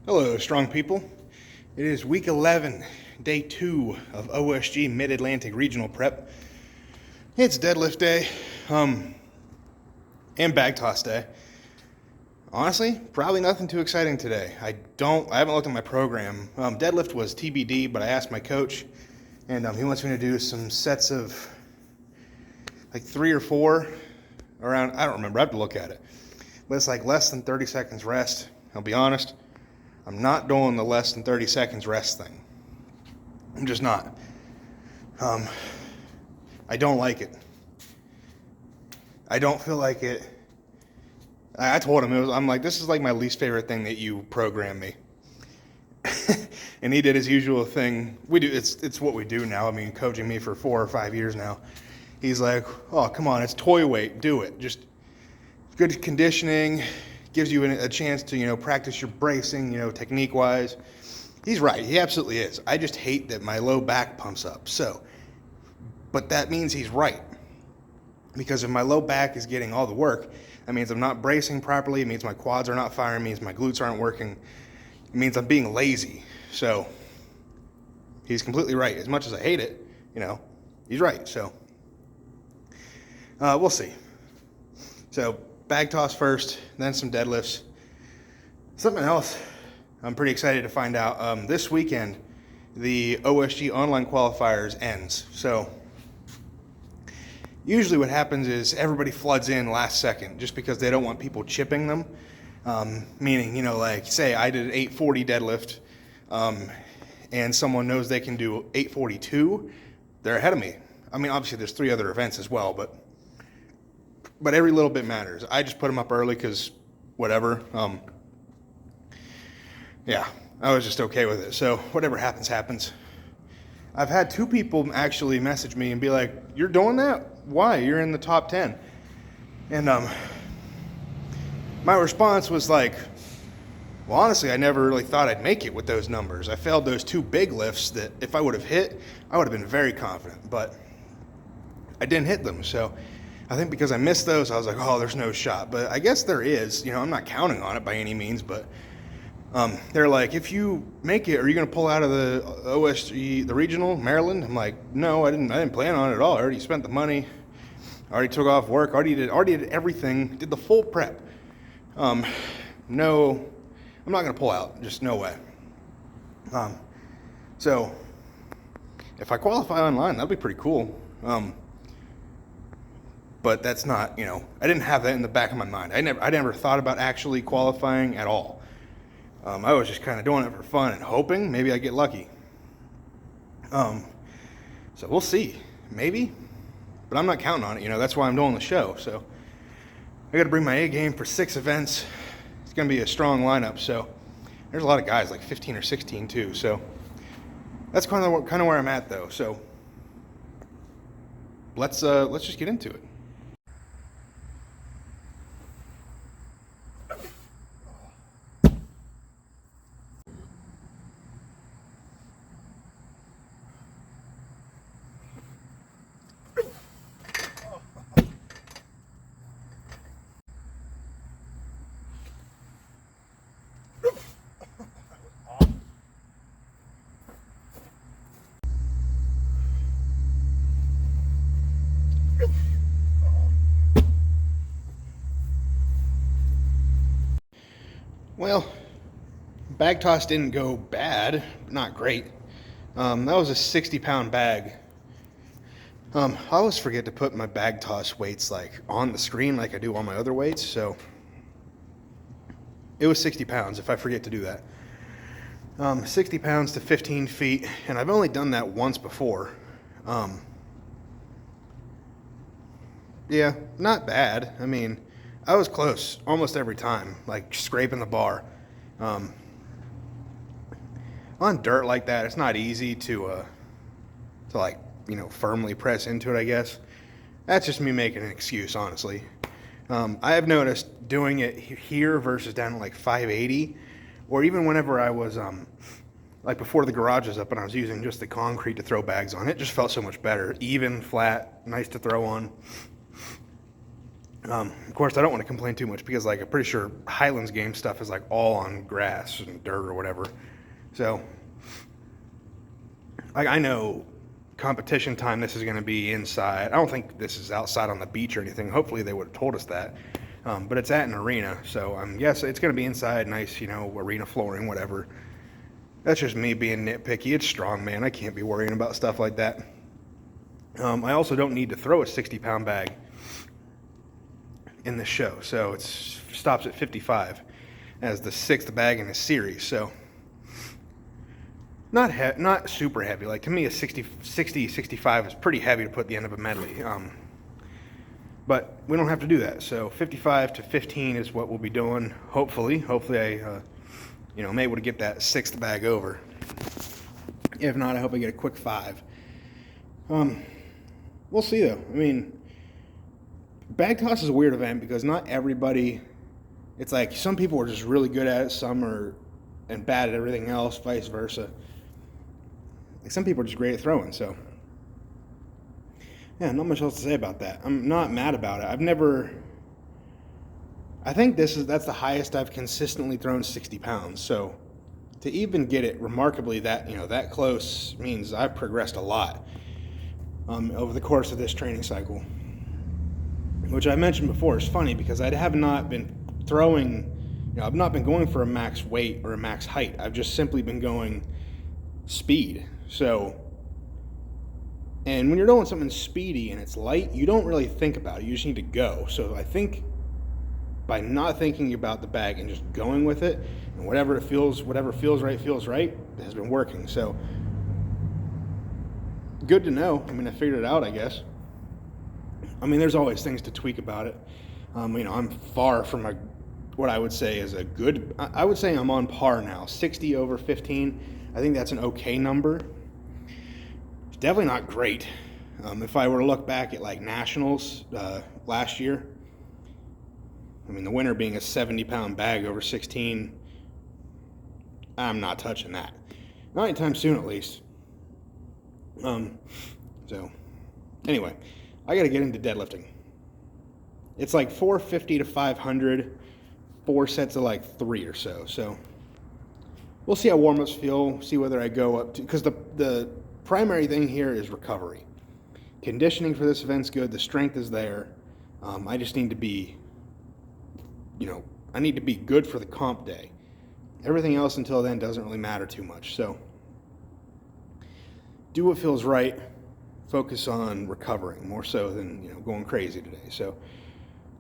Hello, strong people. It is week 11, day 2 of OSG Mid-Atlantic Regional Prep. It's deadlift day, and bag toss day. Honestly, probably nothing too exciting today. I haven't looked at my program. Deadlift was TBD, but I asked my coach, and he wants me to do some sets of like 3 or 4 around, I don't remember, I have to look at it. But it's like less than 30 seconds rest. I'll be honest, I'm not doing the less than 30 seconds rest thing. I'm just not. I don't like it. I don't feel like it. I told him, I'm like, this is like my least favorite thing that you program me. And he did his usual thing. It's what we do now. I mean, coaching me for 4 or 5 years now. He's like, oh, come on, it's toy weight, do it. Just good conditioning, gives you a chance to, practice your bracing, technique-wise. He's right, he absolutely is. I just hate that my low back pumps up. But that means he's right. Because if my low back is getting all the work, that means I'm not bracing properly, it means my quads are not firing, it means my glutes aren't working, it means I'm being lazy. So he's completely right. As much as I hate it, he's right. So we'll see. So bag toss first, then some deadlifts. Something else I'm pretty excited to find out. This weekend, the OSG online qualifiers ends. So usually what happens is everybody floods in last second just because they don't want people chipping them. Meaning, like say I did an 840 deadlift and someone knows they can do 842, they're ahead of me. I mean, obviously there's 3 other events as well, but every little bit matters. I just put them up early because whatever. Yeah, I was just okay with it. So whatever happens, happens. I've had 2 people actually message me and be like, you're doing that? Why? You're in the top 10. And my response was like, well, honestly, I never really thought I'd make it with those numbers. I failed those 2 big lifts that if I would have hit, I would have been very confident. But I didn't hit them. So I think because I missed those, I was like, oh, there's no shot. But I guess there is. I'm not counting on it by any means, but they're like, if you make it, are you going to pull out of the OSG, the regional, Maryland? I'm like, no, I didn't plan on it at all. I already spent the money. I already took off work. Already did everything. Did the full prep. No, I'm not going to pull out. Just no way. So if I qualify online, that'd be pretty cool. But that's not, I didn't have that in the back of my mind. I never thought about actually qualifying at all. I was just kind of doing it for fun and hoping maybe I get lucky. So we'll see, maybe, but I'm not counting on it. That's why I'm doing the show. So I got to bring my A game for 6 events. It's going to be a strong lineup. So there's a lot of guys, like 15 or 16 too. So that's kind of where I'm at though. So let's just get into it. Well, bag toss didn't go bad, not great. That was a 60-pound bag. I always forget to put my bag toss weights like on the screen like I do all my other weights, so it was 60 pounds if I forget to do that. 60 pounds to 15 feet, and I've only done that once before. Yeah, not bad. I mean, I was close almost every time, like scraping the bar. On dirt like that, it's not easy to like, firmly press into it, I guess. That's just me making an excuse, honestly. I have noticed doing it here versus down at like 580, or even whenever I was, like before the garage was up and I was using just the concrete to throw bags on, it just felt so much better. Even, flat, nice to throw on. Of course, I don't want to complain too much because, like, I'm pretty sure Highlands game stuff is like all on grass and dirt or whatever. So, like, I know competition time, this is going to be inside. I don't think this is outside on the beach or anything. Hopefully, they would have told us that. But it's at an arena, so I'm guessing it's going to be inside, nice, arena flooring, whatever. That's just me being nitpicky. It's Strongman. I can't be worrying about stuff like that. I also don't need to throw a 60-pound bag in the show, so it stops at 55 as the 6th bag in the series. So not super heavy. Like, to me, a 65 is pretty heavy to put at the end of a medley. But we don't have to do that. So 55 to 15 is what we'll be doing. Hopefully I I'm able to get that 6th bag over. If not, I hope I get a quick 5. We'll see though. I mean, bag toss is a weird event because not everybody, it's like some people are just really good at it, some are and bad at everything else, vice versa. Like, some people are just great at throwing, so yeah, not much else to say about that. I'm not mad about it. I think that's the highest I've consistently thrown 60 pounds. So to even get it remarkably that close means I've progressed a lot over the course of this training cycle. Which I mentioned before is funny because I have not been throwing, I've not been going for a max weight or a max height. I've just simply been going speed. So, and when you're doing something speedy and it's light, you don't really think about it. You just need to go. So I think by not thinking about the bag and just going with it, and whatever feels right, has been working. So good to know. I mean, I figured it out, I guess. I mean, there's always things to tweak about it. I'm far from what I would say is a good. I would say I'm on par now. 60 over 15. I think that's an okay number. It's definitely not great. If I were to look back at like nationals last year, I mean, the winner being a 70-pound bag over 16, I'm not touching that. Not anytime soon, at least. So, anyway, I got to get into deadlifting. It's like 450 to 500, 4 sets of like 3 or so. So, we'll see how warm-ups feel, see whether I go up to, because the primary thing here is recovery. Conditioning for this event's good. The strength is there. I just need to be, I need to be good for the comp day. Everything else until then doesn't really matter too much. So do what feels right. Focus on recovering more so than, going crazy today. So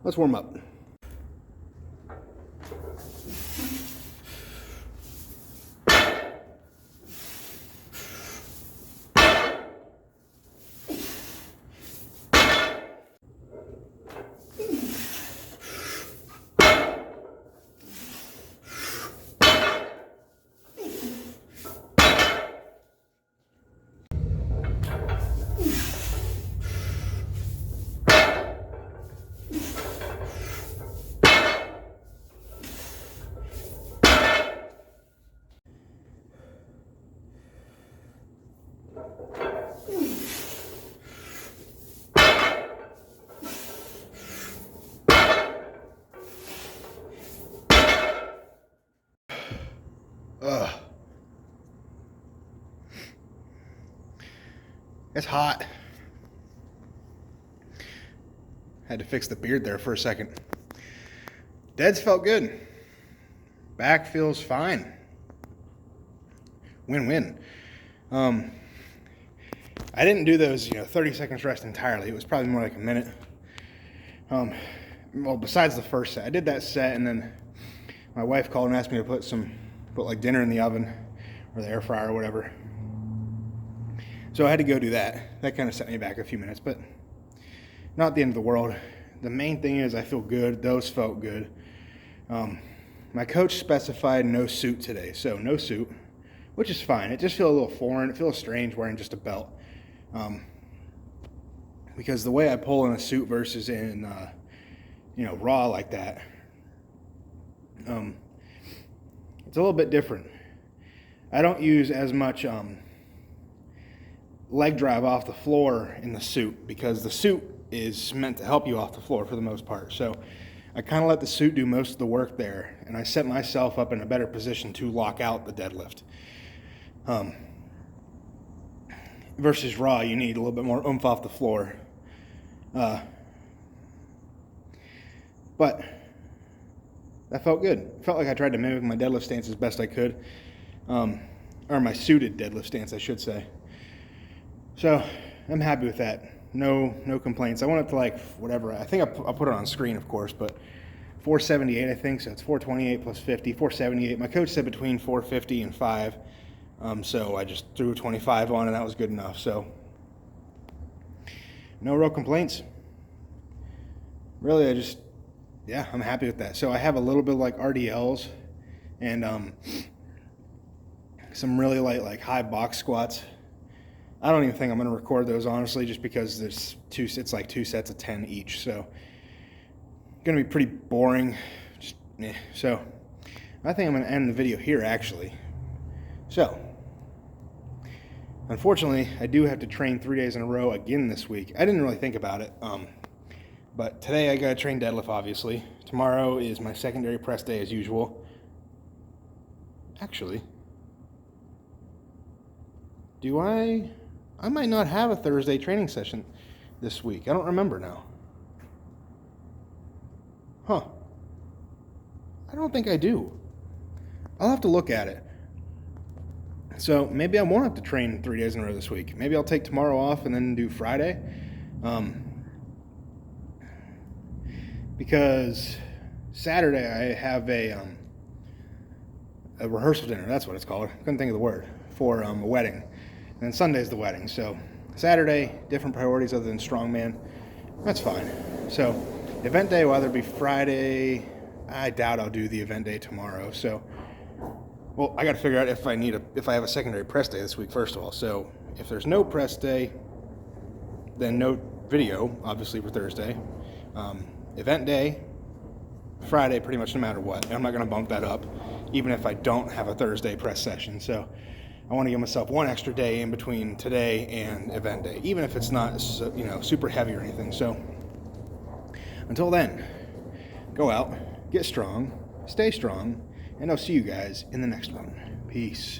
let's warm up. Ugh. It's hot. Had to fix the beard there for a second. Deads felt good. Back feels fine. Win-win. I didn't do those, 30 seconds rest entirely. It was probably more like a minute. Well, besides the first set. I did that set, and then my wife called and asked me to put like dinner in the oven or the air fryer or whatever. So I had to go do that. That kind of set me back a few minutes, but not the end of the world. The main thing is I feel good. Those felt good. My coach specified no suit today, so no suit, which is fine. It just feels a little foreign. It feels strange wearing just a belt. Because the way I pull in a suit versus in, raw like that, it's a little bit different. I don't use as much leg drive off the floor in the suit because the suit is meant to help you off the floor for the most part. So I kind of let the suit do most of the work there, and I set myself up in a better position to lock out the deadlift. Versus raw, you need a little bit more oomph off the floor. But that felt good. It felt like I tried to mimic my deadlift stance as best I could. Or my suited deadlift stance, I should say. So I'm happy with that. No complaints. I want it to like whatever. I think I'll put it on screen, of course, but 478, I think. So it's 428 plus 50, 478. My coach said between 450 and 5. So I just threw a 25 on, and that was good enough. So no real complaints. Really, I'm happy with that. So I have a little bit of like RDLs and some really light like high box squats. I don't even think I'm going to record those, honestly, just because it's like 2 sets of 10 each. So going to be pretty boring. So I think I'm going to end the video here, actually. So unfortunately, I do have to train 3 days in a row again this week. I didn't really think about it. But today I got to train deadlift, obviously. Tomorrow is my secondary press day as usual. Actually, I might not have a Thursday training session this week. I don't remember now. Huh. I don't think I do. I'll have to look at it. So maybe I won't have to train 3 days in a row this week. Maybe I'll take tomorrow off and then do Friday. Because Saturday I have a rehearsal dinner. That's what it's called. I couldn't think of the word. For a wedding. And then Sunday's the wedding. So Saturday, different priorities other than Strongman. That's fine. So event day will either be Friday. I doubt I'll do the event day tomorrow. So, well, I got to figure out if I have a secondary press day this week, first of all. So if there's no press day, then no video, obviously, for Thursday. Event day, Friday, pretty much no matter what. And I'm not going to bump that up, even if I don't have a Thursday press session. So I want to give myself one extra day in between today and event day, even if it's not, super heavy or anything. So until then, go out, get strong, stay strong, and I'll see you guys in the next one. Peace.